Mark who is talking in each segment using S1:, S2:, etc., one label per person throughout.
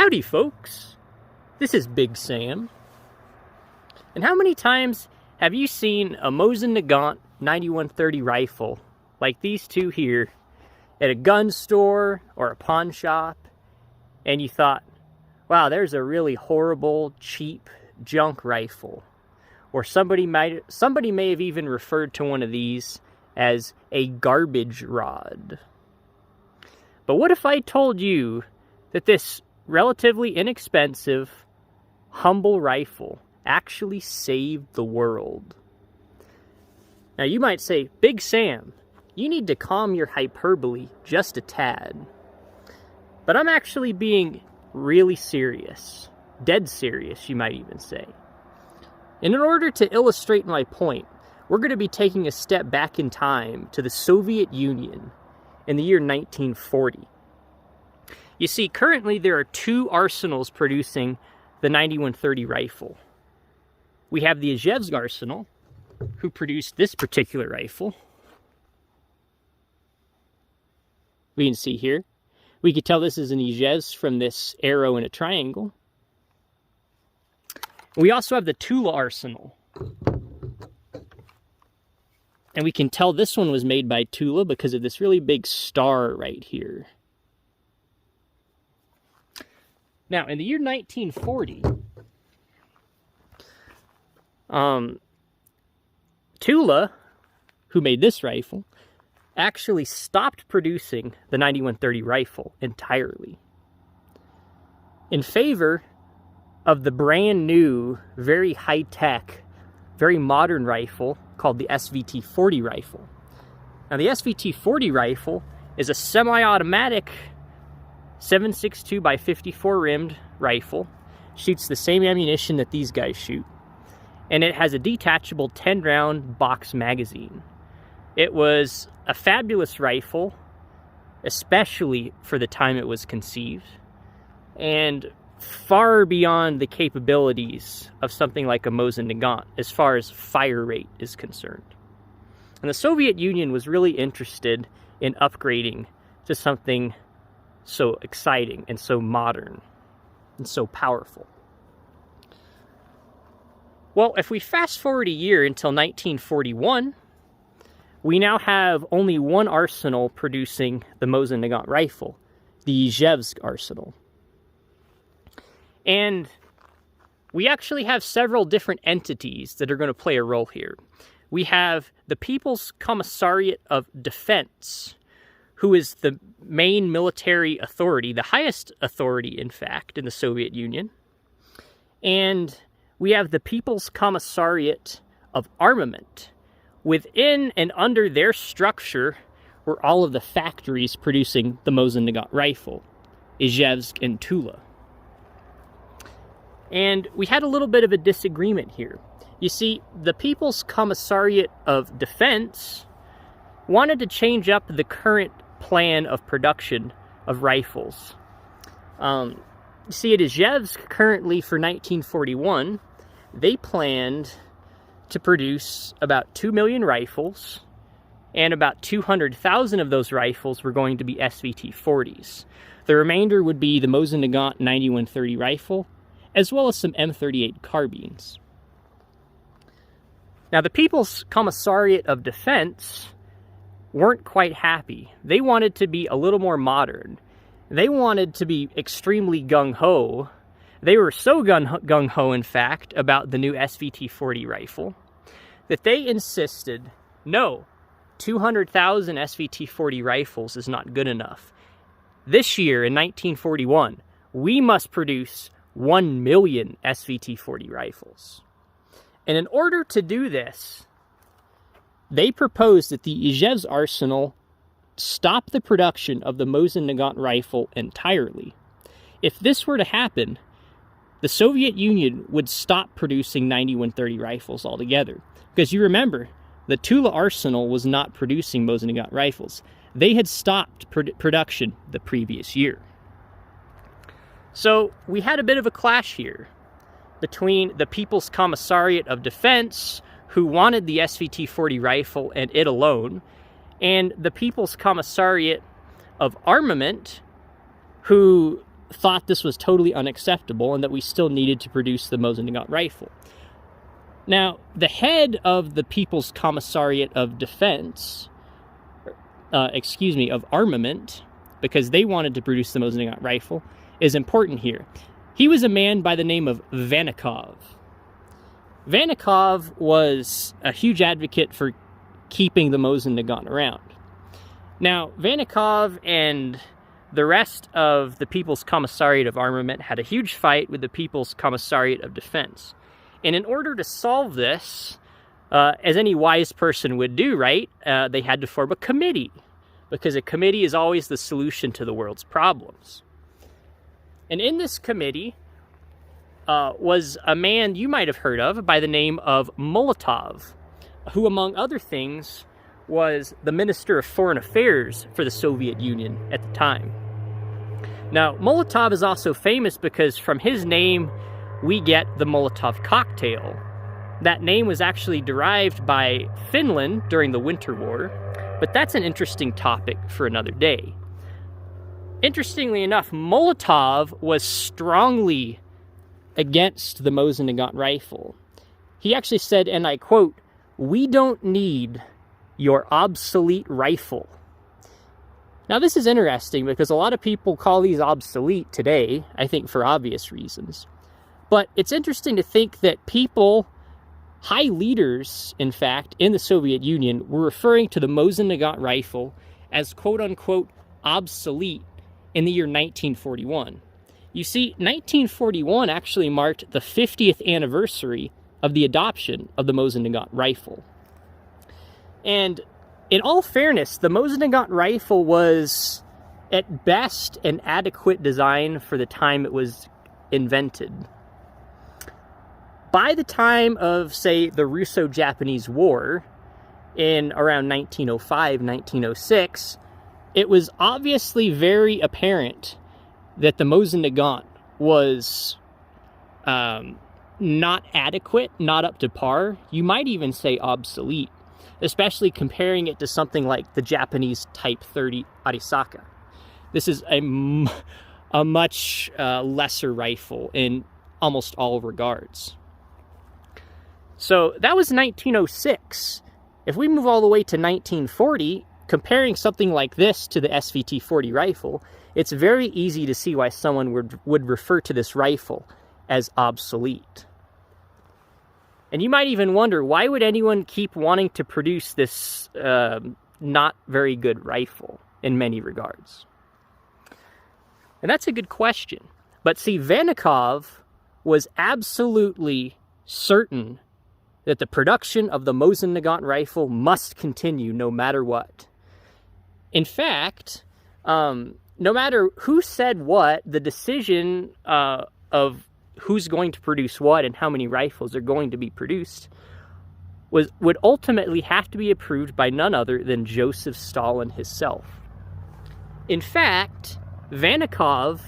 S1: Howdy, folks. This is Big Sam. And how many times have you seen a Mosin Nagant 9130 rifle like these two here at a gun store or a pawn shop, and you thought, wow, there's a really horrible, cheap junk rifle? Or somebody may have even referred to one of these as a garbage rod. But what if I told you that this relatively inexpensive, humble rifle actually saved the world? Now you might say, Big Sam, you need to calm your hyperbole just a tad. But I'm actually being really serious. Dead serious, you might even say. And in order to illustrate my point, we're going to be taking a step back in time to the Soviet Union in the year 1940. You see, currently there are two arsenals producing the 9130 rifle. We have the Izhevsk arsenal, who produced this particular rifle. We can see here. We could tell this is an Izhevsk from this arrow in a triangle. We also have the Tula arsenal. And we can tell this one was made by Tula because of this really big star right here. Now, in the year 1940, Tula, who made this rifle, actually stopped producing the 9130 rifle entirely in favor of the brand new, very high-tech, very modern rifle called the SVT-40 rifle. Now, the SVT-40 rifle is a semi-automatic 7.62 by 54 rimmed rifle. Shoots the same ammunition that these guys shoot. And it has a detachable 10-round box magazine. It was a fabulous rifle, especially for the time it was conceived, and far beyond the capabilities of something like a Mosin Nagant as far as fire rate is concerned. And the Soviet Union was really interested in upgrading to something so exciting and so modern and so powerful. Well, if we fast forward a year until 1941, we now have only one arsenal producing the Mosin Nagant rifle, the Izhevsk arsenal. And we actually have several different entities that are going to play a role here. We have the People's Commissariat of Defense, who is the main military authority, the highest authority, in fact, in the Soviet Union. And we have the People's Commissariat of Armament. Within and under their structure were all of the factories producing the Mosin Nagant rifle, Izhevsk and Tula. And we had a little bit of a disagreement here. You see, the People's Commissariat of Defense wanted to change up the current plan of production of rifles. You see, at Izhevsk, currently for 1941, they planned to produce about 2 million rifles, and about 200,000 of those rifles were going to be SVT-40s. The remainder would be the Mosin Nagant 9130 rifle, as well as some M38 carbines. Now, the People's Commissariat of Defense weren't quite happy. They wanted to be a little more modern. They wanted to be extremely gung-ho. They were so gung-ho, in fact, about the new SVT-40 rifle, that they insisted, no, 200,000 SVT-40 rifles is not good enough. This year, in 1941, we must produce 1 million SVT-40 rifles. And in order to do this, they proposed that the Izhevsk arsenal stop the production of the Mosin Nagant rifle entirely. If this were to happen, the Soviet Union would stop producing 9130 rifles altogether. Because you remember, the Tula arsenal was not producing Mosin Nagant rifles. They had stopped production the previous year. So we had a bit of a clash here between the People's Commissariat of Defense, who wanted the SVT-40 rifle and it alone, and the People's Commissariat of Armament, who thought this was totally unacceptable and that we still needed to produce the Mosin Nagant rifle. Now, the head of the People's Commissariat of Defense, of Armament, because they wanted to produce the Mosin Nagant rifle, is important here. He was a man by the name of Vanikov. Vanikov was a huge advocate for keeping the Mosin Nagant around. Now, Vanikov and the rest of the People's Commissariat of Armament had a huge fight with the People's Commissariat of Defense. And in order to solve this, as any wise person would do, right, they had to form a committee, because a committee is always the solution to the world's problems. And in this committee was a man you might have heard of by the name of Molotov, who, among other things, was the Minister of Foreign Affairs for the Soviet Union at the time. Now, Molotov is also famous because from his name, we get the Molotov cocktail. That name was actually derived by Finland during the Winter War, but that's an interesting topic for another day. Interestingly enough, Molotov was strongly against the Mosin Nagant rifle. He actually said, and I quote, "We don't need your obsolete rifle." Now, this is interesting because a lot of people call these obsolete today, I think for obvious reasons. But it's interesting to think that people, high leaders, in fact, in the Soviet Union, were referring to the Mosin Nagant rifle as quote-unquote obsolete in the year 1941. You see, 1941 actually marked the 50th anniversary of the adoption of the Mosin Nagant rifle. And in all fairness, the Mosin Nagant rifle was, at best, an adequate design for the time it was invented. By the time of, say, the Russo-Japanese War, in around 1905, 1906, it was obviously very apparent that the Mosin Nagant was not adequate, not up to par. You might even say obsolete, especially comparing it to something like the Japanese Type 30 Arisaka. This is a much lesser rifle in almost all regards. So that was 1906. If we move all the way to 1940, comparing something like this to the SVT-40 rifle, it's very easy to see why someone would refer to this rifle as obsolete. And you might even wonder, why would anyone keep wanting to produce this not very good rifle in many regards? And that's a good question. But see, Vanikov was absolutely certain that the production of the Mosin Nagant rifle must continue no matter what. In fact, no matter who said what, the decision of who's going to produce what and how many rifles are going to be produced would ultimately have to be approved by none other than Joseph Stalin himself. In fact, Vanikov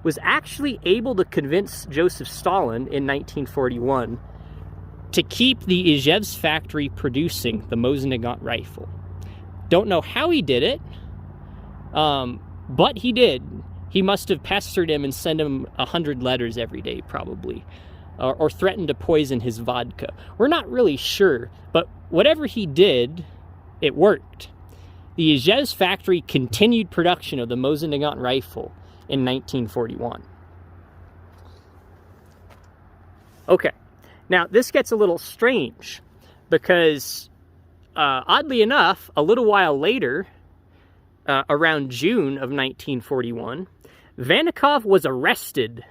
S1: was actually able to convince Joseph Stalin in 1941 to keep the Izhevsk factory producing the Mosin Nagant rifle. Don't know how he did it, but he did. He must have pestered him and sent him 100 letters every day, probably, or threatened to poison his vodka. We're not really sure, but whatever he did, it worked. The Izhevsk factory continued production of the Mosin Nagant rifle in 1941. Okay, now this gets a little strange because, oddly enough, a little while later, around June of 1941, Vanikov was arrested,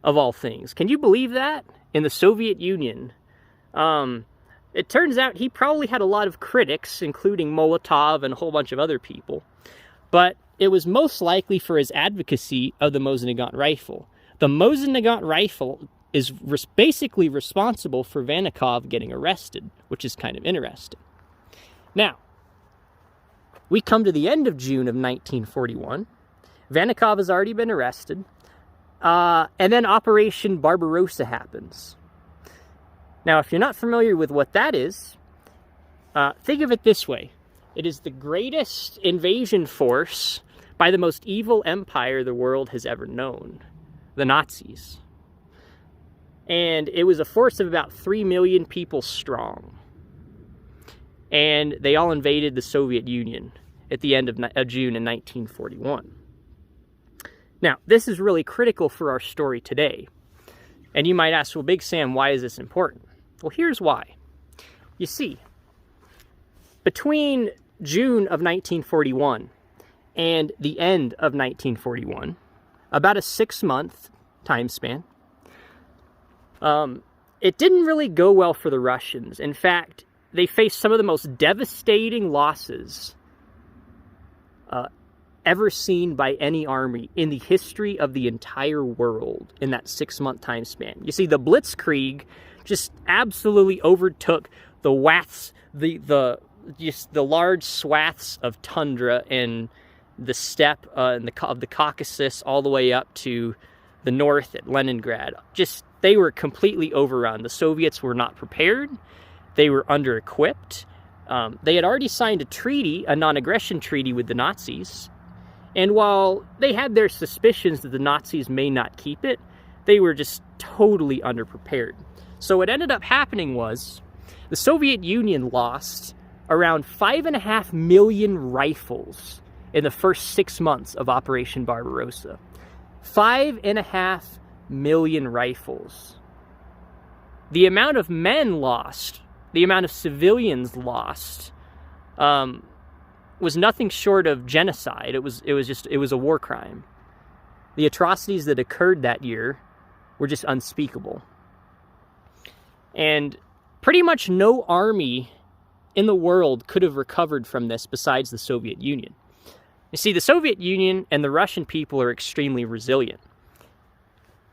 S1: of all things. Can you believe that? In the Soviet Union. It turns out he probably had a lot of critics, including Molotov and a whole bunch of other people. But it was most likely for his advocacy of the Mosin Nagant rifle. The Mosin Nagant rifle is basically responsible for Vanikov getting arrested, which is kind of interesting. Now, we come to the end of June of 1941. Vanikov has already been arrested. And then Operation Barbarossa happens. Now, if you're not familiar with what that is, think of it this way. It is the greatest invasion force by the most evil empire the world has ever known, the Nazis. And it was a force of about 3 million people strong. And they all invaded the Soviet Union at the end of June in 1941. Now, this is really critical for our story today. And you might ask, well, Big Sam, why is this important? Well, here's why. You see, between June of 1941 and the end of 1941, about a 6-month time span, it didn't really go well for the Russians. In fact, they faced some of the most devastating losses ever seen by any army in the history of the entire world in that 6-month time span. You see, the Blitzkrieg just absolutely overtook the large swaths of tundra and the steppe of the Caucasus all the way up to the north at Leningrad. They were completely overrun. The Soviets were not prepared. They were under-equipped. They had already signed a treaty, a non-aggression treaty with the Nazis. And while they had their suspicions that the Nazis may not keep it, they were just totally underprepared. So what ended up happening was the Soviet Union lost around 5.5 million rifles in the first 6 months of Operation Barbarossa. 5.5 million rifles. The amount of men lost, the amount of civilians lost, was nothing short of genocide. It was a war crime. The atrocities that occurred that year were just unspeakable. And pretty much no army in the world could have recovered from this besides the Soviet Union. You see, the Soviet Union and the Russian people are extremely resilient.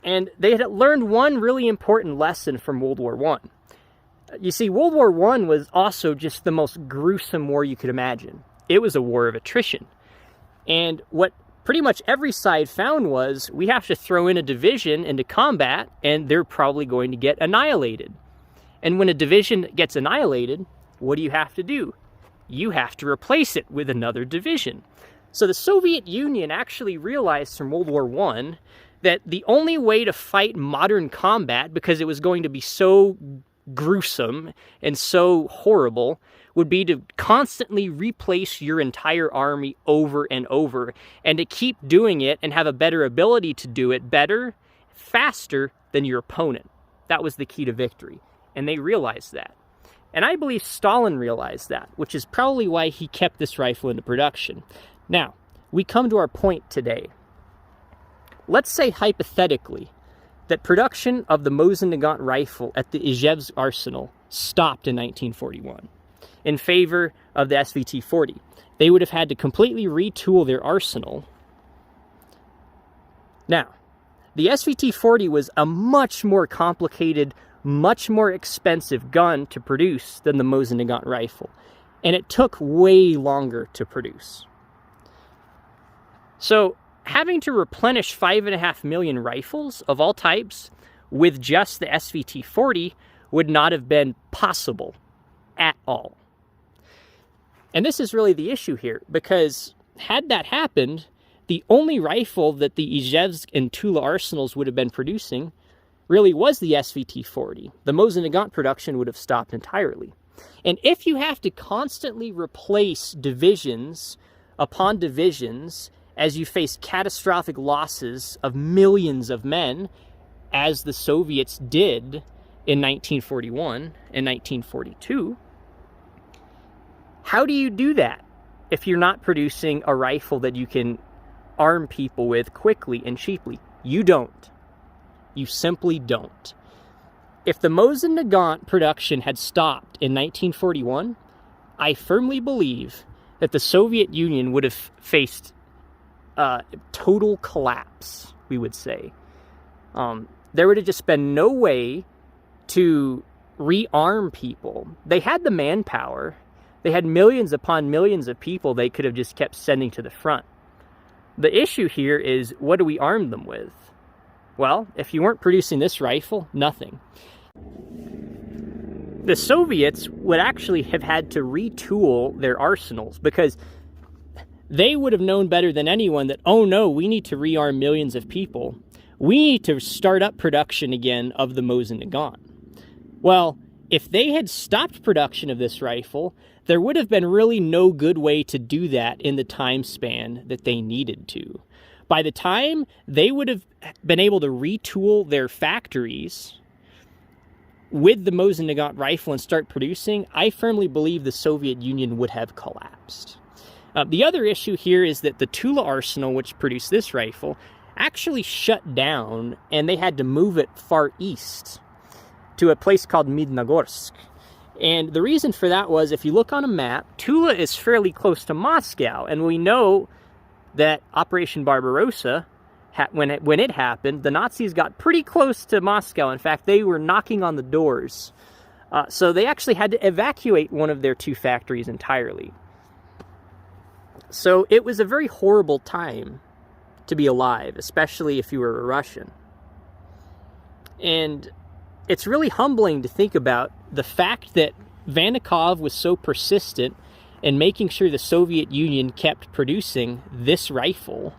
S1: And they had learned one really important lesson from World War I. You see, World War I was also just the most gruesome war you could imagine. It was a war of attrition. And what pretty much every side found was, we have to throw in a division into combat, and they're probably going to get annihilated. And when a division gets annihilated, what do you have to do? You have to replace it with another division. So the Soviet Union actually realized from World War I that the only way to fight modern combat, because it was going to be so gruesome and so horrible, would be to constantly replace your entire army over and over, and to keep doing it and have a better ability to do it better, faster than your opponent. That was the key to victory. And they realized that. And I believe Stalin realized that, which is probably why he kept this rifle into production. Now, we come to our point today. Let's say hypothetically that production of the Mosin Nagant rifle at the Izhevsk arsenal stopped in 1941 in favor of the SVT-40. They would have had to completely retool their arsenal. Now, the SVT-40 was a much more complicated, much more expensive gun to produce than the Mosin Nagant rifle, and it took way longer to produce. So, having to replenish 5.5 million rifles of all types with just the SVT-40 would not have been possible at all. And this is really the issue here, because had that happened, the only rifle that the Izhevsk and Tula arsenals would have been producing really was the SVT-40. The Mosin Nagant production would have stopped entirely. And if you have to constantly replace divisions upon divisions as you face catastrophic losses of millions of men, as the Soviets did in 1941 and 1942, how do you do that if you're not producing a rifle that you can arm people with quickly and cheaply? You don't. You simply don't. If the Mosin Nagant production had stopped in 1941, I firmly believe that the Soviet Union would have faced total collapse, we would say. There would have just been no way to rearm people. They had the manpower. They had millions upon millions of people they could have just kept sending to the front. The issue here is, what do we arm them with? Well, if you weren't producing this rifle, nothing. The Soviets would actually have had to retool their arsenals, because they would have known better than anyone that, oh no, we need to rearm millions of people. We need to start up production again of the Mosin Nagant. Well, if they had stopped production of this rifle, there would have been really no good way to do that in the time span that they needed to. By the time they would have been able to retool their factories with the Mosin Nagant rifle and start producing, I firmly believe the Soviet Union would have collapsed. The other issue here is that the Tula arsenal, which produced this rifle, actually shut down, and they had to move it far east to a place called Midnagorsk. And the reason for that was, if you look on a map, Tula is fairly close to Moscow, and we know that Operation Barbarossa, when it happened, the Nazis got pretty close to Moscow. In fact, they were knocking on the doors. So they actually had to evacuate one of their two factories entirely. So it was a very horrible time to be alive, especially if you were a Russian. And it's really humbling to think about the fact that Vannikov was so persistent in making sure the Soviet Union kept producing this rifle,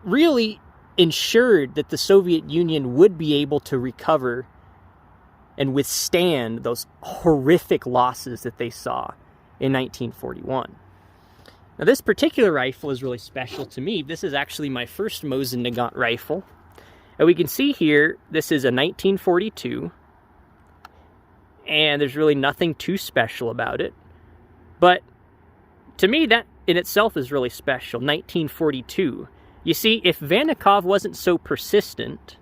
S1: really ensured that the Soviet Union would be able to recover and withstand those horrific losses that they saw in 1941. Now, this particular rifle is really special to me. This is actually my first Mosin Nagant rifle. And we can see here, this is a 1942, and there's really nothing too special about it. But to me, that in itself is really special, 1942. You see, if Vannikov wasn't so persistent,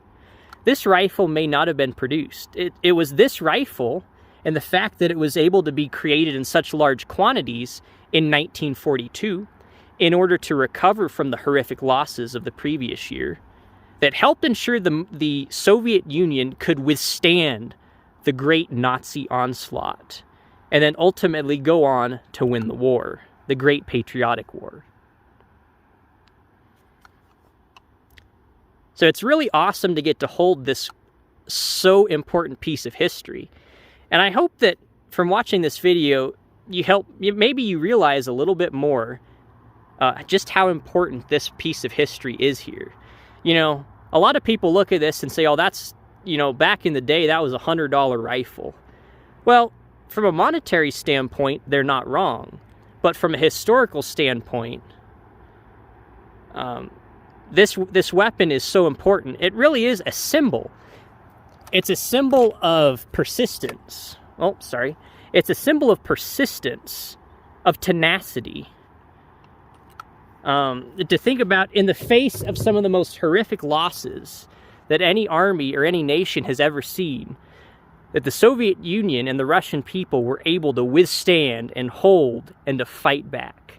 S1: this rifle may not have been produced. It was this rifle and the fact that it was able to be created in such large quantities in 1942 in order to recover from the horrific losses of the previous year that helped ensure the Soviet Union could withstand the great Nazi onslaught and then ultimately go on to win the war, the Great Patriotic War. So it's really awesome to get to hold this so important piece of history. And I hope that from watching this video, maybe you realize a little bit more just how important this piece of history is here. You know, a lot of people look at this and say, oh, that's, you know, back in the day, that was a $100 rifle. Well, from a monetary standpoint, they're not wrong. But from a historical standpoint, this weapon is so important. It really is a symbol. It's a symbol of persistence. Oh, sorry. It's a symbol of persistence, of tenacity. To think about, in the face of some of the most horrific losses that any army or any nation has ever seen, that the Soviet Union and the Russian people were able to withstand and hold and to fight back.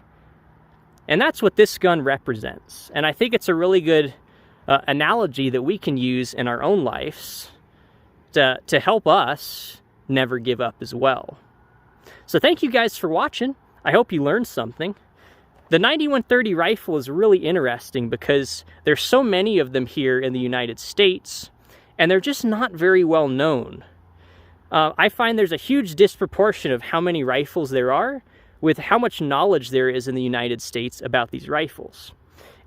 S1: And that's what this gun represents. And I think it's a really good analogy that we can use in our own lives to help us never give up as well. So thank you guys for watching. I hope you learned something. The 9130 rifle is really interesting because there's so many of them here in the United States, and they're just not very well known. I find there's a huge disproportion of how many rifles there are with how much knowledge there is in the United States about these rifles.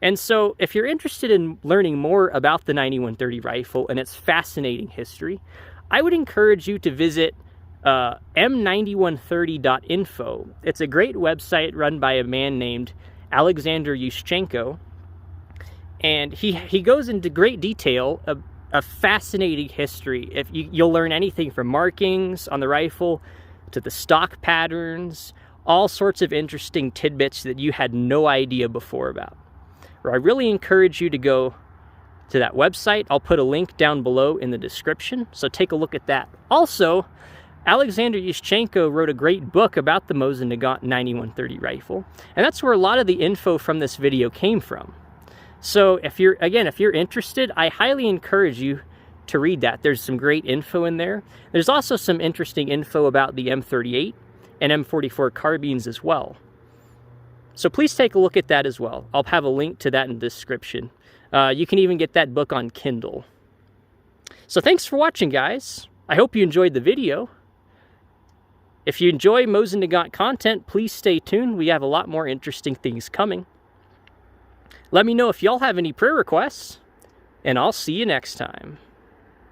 S1: And so if you're interested in learning more about the 9130 rifle and its fascinating history, I would encourage you to visit m9130.info. It's a great website run by a man named Alexander Yushchenko, and he goes into great detail of a fascinating history. If you'll learn anything from markings on the rifle to the stock patterns, all sorts of interesting tidbits that you had no idea before about. I really encourage you to go to that website. I'll put a link down below in the description, so take a look at that. Also, Alexander Yushchenko wrote a great book about the Mosin Nagant 9130 rifle, and that's where a lot of the info from this video came from. So if you're interested, I highly encourage you to read that. There's some great info in there. There's also some interesting info about the M38 and M44 carbines as well. So please take a look at that as well. I'll have a link to that in the description. You can even get that book on Kindle. So thanks for watching, guys. I hope you enjoyed the video. If you enjoy Mosin Nagant content, please stay tuned. We have a lot more interesting things coming. Let me know if y'all have any prayer requests, and I'll see you next time.